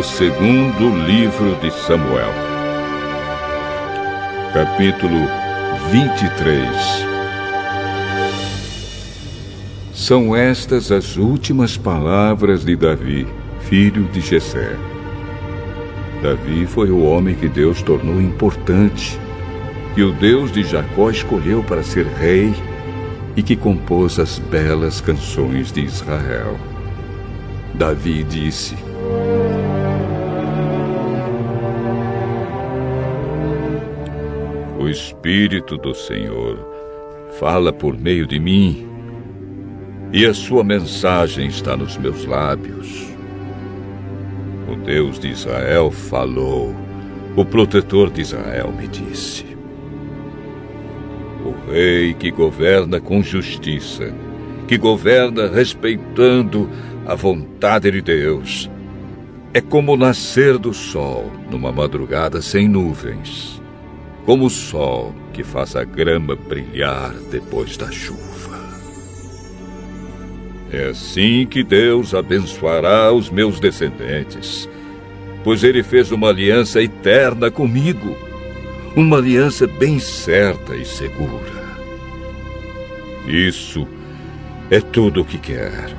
segundo livro de Samuel, capítulo 23. São estas as últimas palavras de Davi, filho de Jessé. Davi foi o homem que Deus tornou importante, que o Deus de Jacó escolheu para ser rei e que compôs as belas canções de Israel. Davi disse: O Espírito do Senhor fala por meio de mim, e a sua mensagem está nos meus lábios. O Deus de Israel falou, o protetor de Israel me disse. O rei que governa com justiça, que governa respeitando a vontade de Deus, é como o nascer do sol numa madrugada sem nuvens, como o sol que faz a grama brilhar depois da chuva. É assim que Deus abençoará os meus descendentes, pois Ele fez uma aliança eterna comigo, uma aliança bem certa e segura. Isso é tudo o que quero.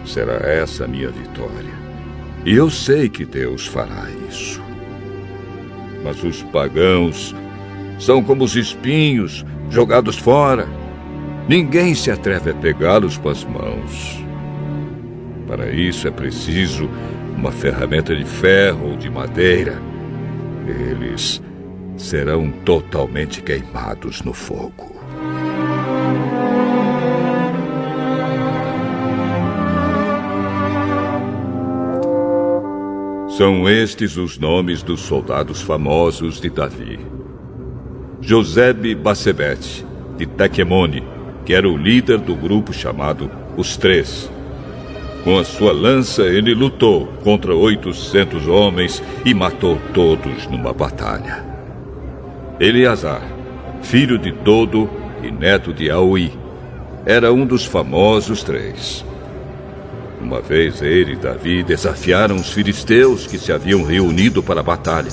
Será essa a minha vitória. E eu sei que Deus fará isso. Mas os pagãos são como os espinhos jogados fora. Ninguém se atreve a pegá-los com as mãos. Para isso é preciso uma ferramenta de ferro ou de madeira. Eles serão totalmente queimados no fogo. São estes os nomes dos soldados famosos de Davi. Josebe-Basebete, de Tequemone, que era o líder do grupo chamado Os Três. Com a sua lança, ele lutou contra 800 homens e matou todos numa batalha. Eleazar, filho de Dodo e neto de Aui, era um dos famosos três. Uma vez ele e Davi desafiaram os filisteus que se haviam reunido para a batalha.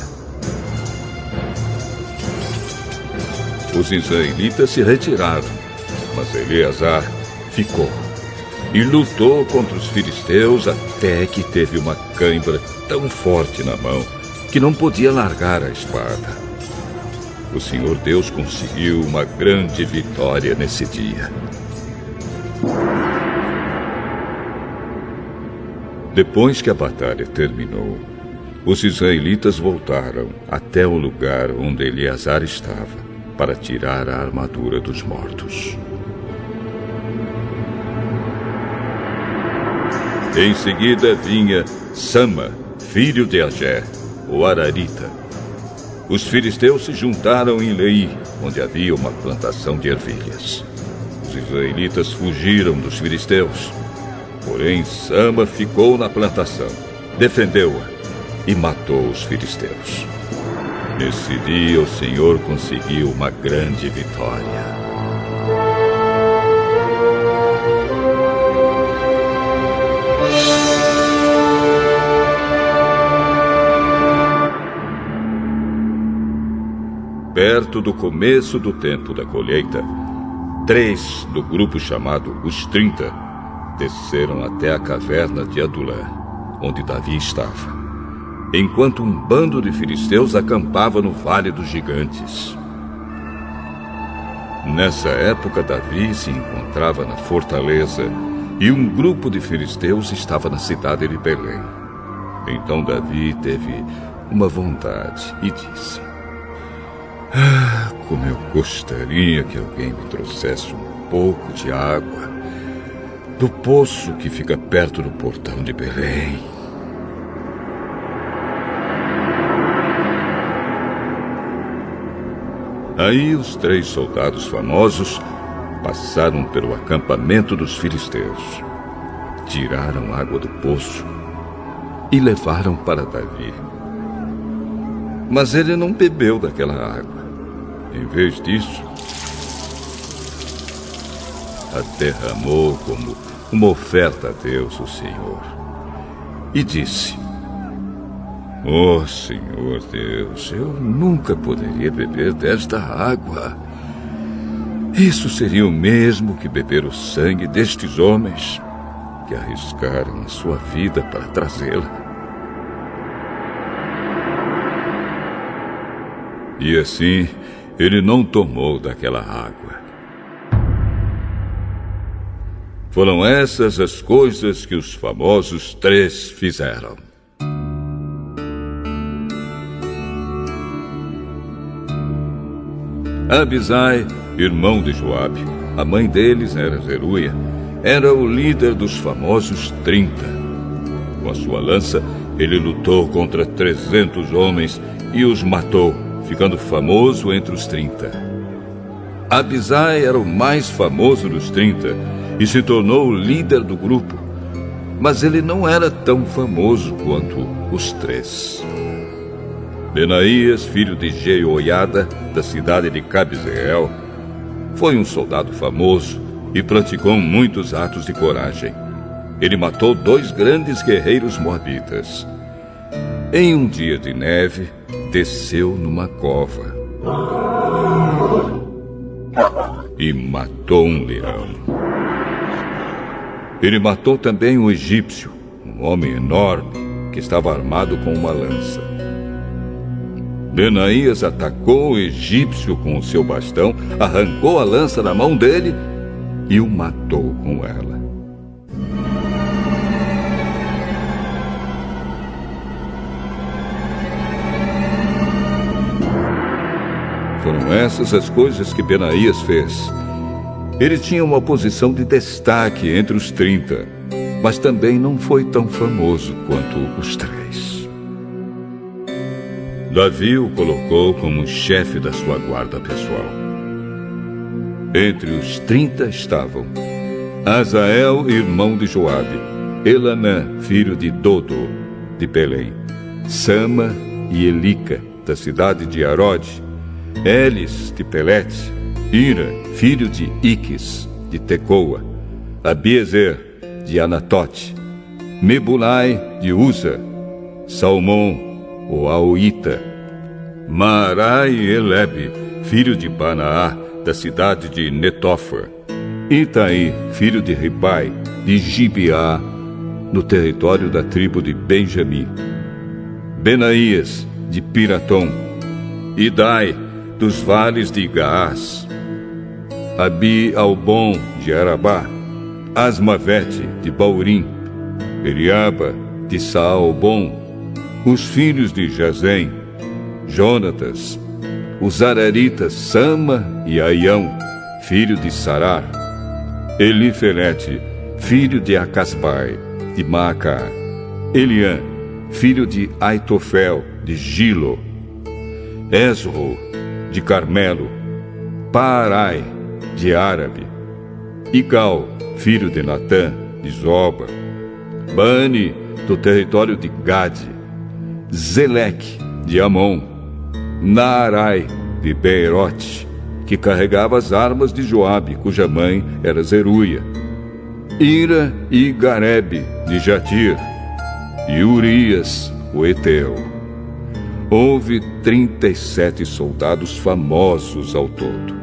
Os israelitas se retiraram, mas Eleazar ficou e lutou contra os filisteus até que teve uma cãibra tão forte na mão que não podia largar a espada. O Senhor Deus conseguiu uma grande vitória nesse dia. Depois que a batalha terminou, os israelitas voltaram até o lugar onde Eleazar estava para tirar a armadura dos mortos. Em seguida vinha Sama, filho de Agé, o Ararita. Os filisteus se juntaram em Lei, onde havia uma plantação de ervilhas. Os israelitas fugiram dos filisteus. Porém, Sama ficou na plantação, defendeu-a e matou os filisteus. Nesse dia, o Senhor conseguiu uma grande vitória. Perto do começo do tempo da colheita, 3 do grupo chamado Os 30 desceram até a caverna de Adulã, onde Davi estava, enquanto um bando de filisteus acampava no Vale dos Gigantes. Nessa época, Davi se encontrava na fortaleza e um grupo de filisteus estava na cidade de Belém. Então Davi teve uma vontade e disse: como eu gostaria que alguém me trouxesse um pouco de água do poço que fica perto do portão de Belém. Aí os 3 soldados famosos passaram pelo acampamento dos filisteus, tiraram água do poço e levaram para Davi. Mas ele não bebeu daquela água. Em vez disso, a derramou como uma oferta a Deus, o Senhor, e disse: Oh, Senhor Deus, eu nunca poderia beber desta água. Isso seria o mesmo que beber o sangue destes homens que arriscaram a sua vida para trazê-la. E assim, ele não tomou daquela água. Foram essas as coisas que os famosos 3 fizeram. Abisai, irmão de Joabe, a mãe deles era Zeruia, era o líder dos famosos 30. Com a sua lança, ele lutou contra 300 homens e os matou, ficando famoso entre os 30. Abisai era o mais famoso dos 30 e se tornou o líder do grupo, mas ele não era tão famoso quanto os 3. Benaías, filho de Jeoiada, da cidade de Cabzeel, foi um soldado famoso e praticou muitos atos de coragem. Ele matou 2 grandes guerreiros moabitas. Em um dia de neve, desceu numa cova e matou um leão. Ele matou também um egípcio, um homem enorme, que estava armado com uma lança. Benaías atacou o egípcio com o seu bastão, arrancou a lança da mão dele e o matou com ela. Foram essas as coisas que Benaías fez. Ele tinha uma posição de destaque entre os 30, mas também não foi tão famoso quanto os 3. Davi o colocou como chefe da sua guarda pessoal. Entre os 30 estavam Azael, irmão de Joabe, Elanã, filho de Dodo, de Belém, Sama e Elica, da cidade de Arode, Elis, de Pelete, Ira, filho de Iques, de Tecoa, Abiezer, de Anatote, Mebulai, de Uza, Salmão, o Aoíta, Maarai e Elebe, filho de Banaá, da cidade de Netofa, Itaí, filho de Ribai, de Gibeá, no território da tribo de Benjamim, Benaías, de Piratom, Idai, dos vales de Gaás, Abi-Albon, de Arabá, Asmavete, de Baurim, Eliaba, de Saalbon, os filhos de Jazém, Jonatas, os araritas Sama e Aião, filho de Sarar, Elifelete, filho de Acasbai, de Maacá, Eliã, filho de Aitofel, de Gilo, Esro, de Carmelo, Paarai, de Árabe, Igal, filho de Natã, de Zoba, Bani, do território de Gade, Zeleque, de Amon, Naarai, de Beerote, que carregava as armas de Joabe, cuja mãe era Zeruia, Ira e Garebe, de Jatir, e Urias, o Eteu. Houve 37 soldados famosos ao todo.